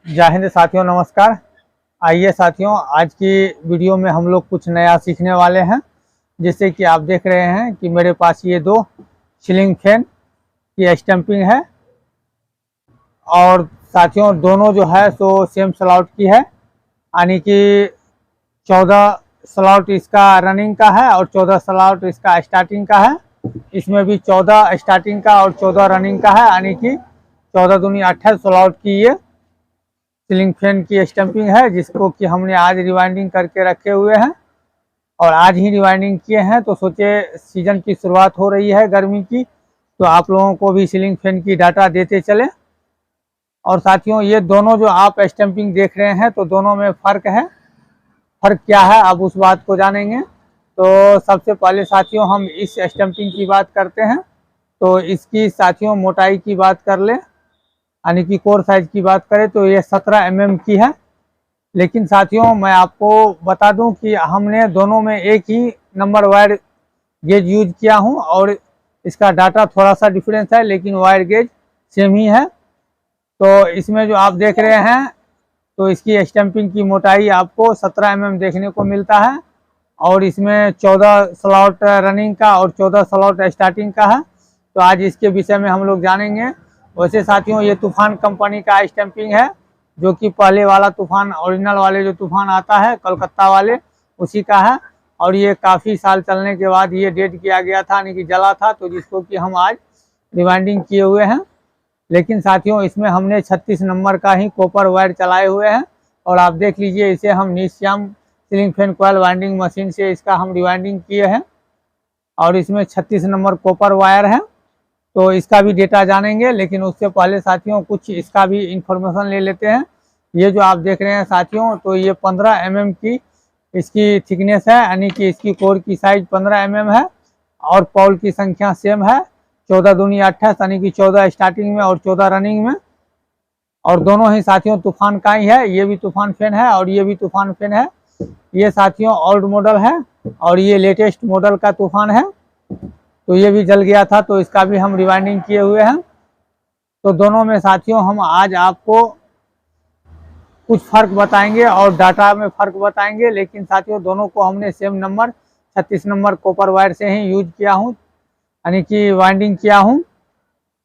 जय हिंद साथियों, नमस्कार। आइए साथियों, आज की वीडियो में हम लोग कुछ नया सीखने वाले हैं। जैसे कि आप देख रहे हैं कि मेरे पास ये दो सीलिंग फैन की स्टैंपिंग है और साथियों दोनों जो है सो सेम स्लॉट की है, यानी कि 14 स्लॉट इसका रनिंग का है और 14 स्लॉट इसका स्टार्टिंग का है। इसमें भी 14 स्टार्टिंग का और 14 रनिंग का है, यानी कि 14 दूनी 28 स्लॉट की ये सीलिंग फैन की स्टैंपिंग है, जिसको कि हमने आज रिवाइंडिंग करके रखे हुए हैं और आज ही रिवाइंडिंग किए हैं। तो सोचे सीजन की शुरुआत हो रही है गर्मी की, तो आप लोगों को भी सीलिंग फैन की डाटा देते चले। और साथियों ये दोनों जो आप स्टैंपिंग देख रहे हैं तो दोनों में फ़र्क है। फ़र्क क्या है आप उस बात को जानेंगे। तो सबसे पहले साथियों हम इस स्टैंपिंग की बात करते हैं। तो इसकी साथियों मोटाई की बात कर ले, यानी कि कोर साइज की बात करें तो ये 17 mm की है। लेकिन साथियों मैं आपको बता दूं कि हमने दोनों में एक ही नंबर वायर गेज यूज किया हूं और इसका डाटा थोड़ा सा डिफरेंस है, लेकिन वायर गेज सेम ही है। तो इसमें जो आप देख रहे हैं तो इसकी स्टैंपिंग की मोटाई आपको 17 mm देखने को मिलता है और इसमें 14 स्लॉट रनिंग का और 14 स्लॉट स्टार्टिंग का है। तो आज इसके विषय में हम लोग जानेंगे। वैसे साथियों ये तूफान कंपनी का स्टैंपिंग है, जो कि पहले वाला तूफान ओरिजिनल वाले जो तूफान आता है कोलकाता वाले उसी का है। और ये काफ़ी साल चलने के बाद ये डेड किया गया था, यानी कि जला था, तो जिसको कि हम आज रिवाइंडिंग किए हुए हैं। लेकिन साथियों इसमें हमने 36 नंबर का ही कॉपर वायर चलाए हुए हैं और आप देख लीजिए इसे हम निश्याम ceiling fan coil winding machine से इसका हम रिवाइंडिंग किए हैं और इसमें 36 नंबर कॉपर वायर है। तो इसका भी डेटा जानेंगे, लेकिन उससे पहले साथियों कुछ इसका भी इंफॉर्मेशन ले लेते हैं। ये जो आप देख रहे हैं साथियों तो ये 15 mm की इसकी थिकनेस है, यानी कि इसकी कोर की साइज 15 mm है और पॉल की संख्या सेम है, 14 दूनी 28, यानी कि 14 स्टार्टिंग में और 14 रनिंग में। और दोनों ही साथियों तूफान का ही है, ये भी तूफान फैन है और ये भी तूफान फैन है। ये साथियों ओल्ड मॉडल है और ये लेटेस्ट मॉडल का तूफान है। तो ये भी जल गया था, तो इसका भी हम रिवाइंडिंग किए हुए हैं। तो दोनों में साथियों हम आज आपको कुछ फ़र्क बताएंगे और डाटा में फ़र्क बताएंगे। लेकिन साथियों दोनों को हमने same number 36 number copper wire से ही यूज किया हूँ, यानी कि वाइंडिंग किया हूँ।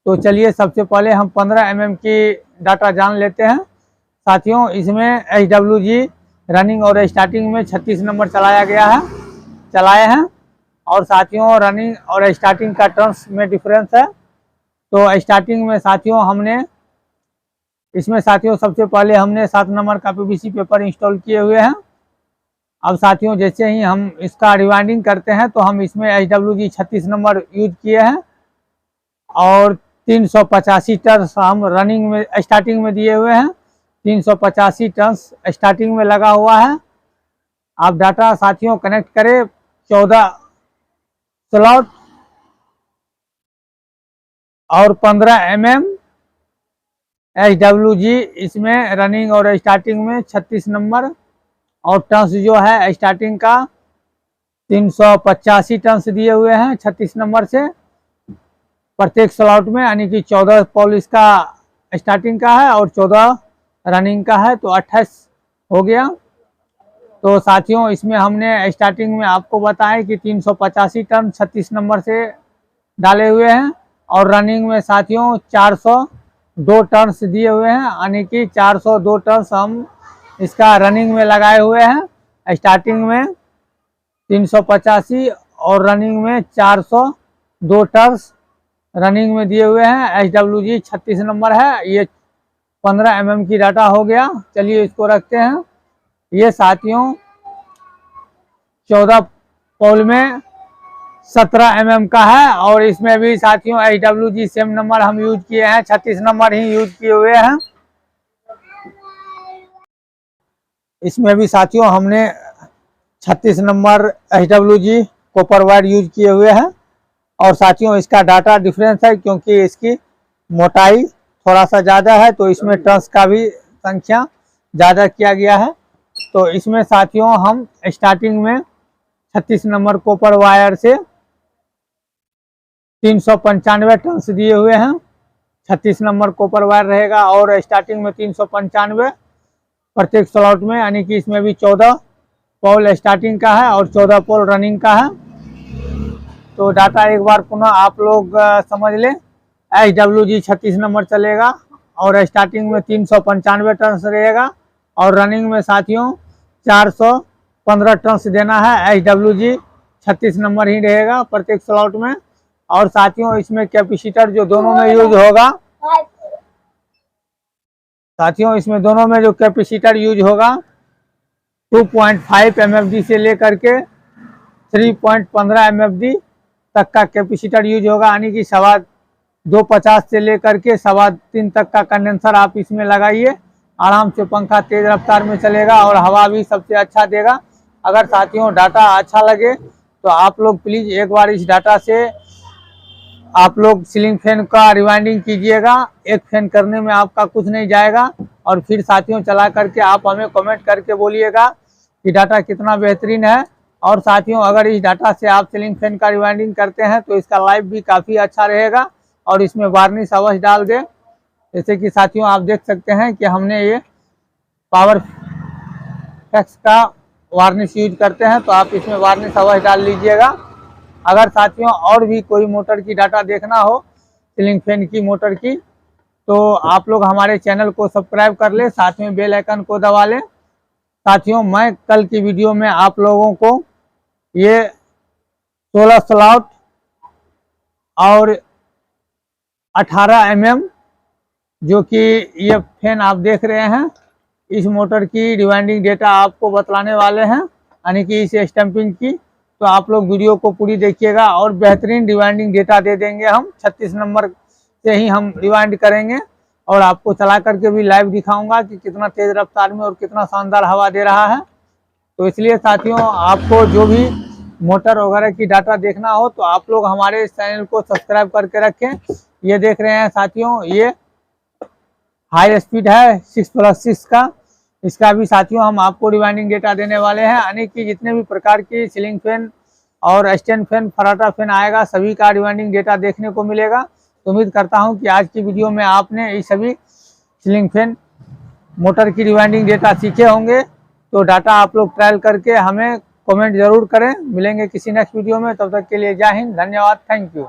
तो चलिए सबसे पहले हम 15 mm की डाटा जान लेते हैं। साथियों इसमें HWG रनिंग और स्टार्टिंग में 36 नंबर चलाए हैं और साथियों रनिंग और स्टार्टिंग का टर्म्स में डिफरेंस है। तो स्टार्टिंग में साथियों हमने इसमें साथियों सबसे पहले हमने 7 नंबर का PVC पेपर इंस्टॉल किए हुए हैं। अब साथियों जैसे ही हम इसका रिवाइंडिंग करते हैं तो हम इसमें HWG 36 नंबर यूज किए हैं और 385 टर्न्स हम रनिंग में स्टार्टिंग में दिए हुए हैं। 385 टर्न्स स्टार्टिंग में लगा हुआ है। आप डाटा साथियों कनेक्ट करें 14 स्लॉट और 15 mm HWG इसमें रनिंग और स्टार्टिंग में 36 नंबर और टर्न्स जो है स्टार्टिंग का 385 टर्न्स दिए हुए हैं 36 नंबर से प्रत्येक स्लॉट में, यानी कि 14 पॉल इसका स्टार्टिंग का है और 14 रनिंग का है, तो 28 हो गया। तो साथियों इसमें हमने स्टार्टिंग में आपको बताया कि 385 टर्न 36 नंबर से डाले हुए हैं और रनिंग में साथियों 402 टर्न्स दिए हुए हैं, यानी कि 402 टर्न्स हम इसका रनिंग में लगाए हुए हैं। स्टार्टिंग में 385 और रनिंग में 402 टर्न्स रनिंग में दिए हुए हैं। HWG 36 नंबर है। ये 15 mm की डाटा हो गया। चलिए इसको रखते हैं। ये साथियों 14 पोल में 17 mm का है और इसमें भी साथियों HWG सेम नंबर हम यूज किए हैं, 36 नंबर ही यूज किए हुए हैं। इसमें भी साथियों हमने 36 number HWG copper wire use किए हुए हैं और साथियों इसका डाटा डिफरेंस है क्योंकि इसकी मोटाई थोड़ा सा ज़्यादा है, तो इसमें टर्न्स का भी संख्या ज़्यादा किया गया है। तो इसमें साथियों हम स्टार्टिंग में 36 नंबर कॉपर वायर से 395 टर्न्स दिए हुए हैं 36 नंबर कॉपर वायर रहेगा और स्टार्टिंग में 395 प्रत्येक स्लॉट में, यानी कि इसमें भी 14 पोल स्टार्टिंग का है और 14 पोल रनिंग का है। तो डाटा एक बार पुनः आप लोग समझ लें। HWG 36 नंबर चलेगा और स्टार्टिंग में 395 टन रहेगा और रनिंग में साथियों 415 टन देना है। HWG 36 नंबर ही रहेगा प्रत्येक स्लॉट में। और साथियों इसमें कैपेसिटर जो दोनों में यूज होगा, साथियों इसमें दोनों में जो कैपेसिटर यूज होगा 2.5 MFD से लेकर के 3.15 MFD तक का कैपेसिटर यूज होगा, यानी कि 250 से लेकर के 3.25 तक का कंडेंसर आप इसमें लगाइए। आराम से पंखा तेज रफ्तार में चलेगा और हवा भी सबसे अच्छा देगा। अगर साथियों डाटा अच्छा लगे तो आप लोग प्लीज़ एक बार इस डाटा से आप लोग सीलिंग फैन का रिवाइंडिंग कीजिएगा। एक फैन करने में आपका कुछ नहीं जाएगा। और फिर साथियों चला करके आप हमें कमेंट करके बोलिएगा कि डाटा कितना बेहतरीन है। और साथियों अगर इस डाटा से आप सीलिंग फैन का रिवाइंडिंग करते हैं तो इसका लाइफ भी काफ़ी अच्छा रहेगा और इसमें वार्निश अवश्य डाल दें। जैसे कि साथियों आप देख सकते हैं कि हमने ये पावर फैक्स का वार्निश यूज करते हैं, तो आप इसमें वार्निश अवश्य डाल लीजिएगा। अगर साथियों और भी कोई मोटर की डाटा देखना हो, सीलिंग फैन की मोटर की, तो आप लोग हमारे चैनल को सब्सक्राइब कर ले, साथ में बेल आइकन को दबा लें। साथियों मैं कल की वीडियो में आप लोगों को ये 16 स्लॉट और 18 mm जो कि ये फैन आप देख रहे हैं, इस मोटर की रिवाइंडिंग डेटा आपको बतलाने वाले हैं, यानी कि इस स्टैंपिंग की। तो आप लोग वीडियो को पूरी देखिएगा और बेहतरीन रिवाइंडिंग डेटा दे देंगे हम। 36 नंबर से ही हम रिवाइंड करेंगे और आपको चला करके भी लाइव दिखाऊंगा कि कितना तेज रफ्तार में और कितना शानदार हवा दे रहा है। तो इसलिए साथियों आपको जो भी मोटर वगैरह की डाटा देखना हो तो आप लोग हमारे चैनल को सब्सक्राइब करके रखें। ये देख रहे हैं साथियों, ये हाई स्पीड है 6+6 का। इसका भी साथियों हम आपको रिवाइंडिंग डेटा देने वाले हैं, यानी कि जितने भी प्रकार की सीलिंग फैन और स्टैंड फैन, फराटा फैन आएगा सभी का रिवाइंडिंग डेटा देखने को मिलेगा। तो उम्मीद करता हूं कि आज की वीडियो में आपने ये सभी सीलिंग फैन मोटर की रिवाइंडिंग डेटा सीखे होंगे। तो डाटा आप लोग ट्रायल करके हमें कमेंट जरूर करें। मिलेंगे किसी नेक्स्ट वीडियो में, तब तक के लिए जय हिंद, धन्यवाद, थैंक यू।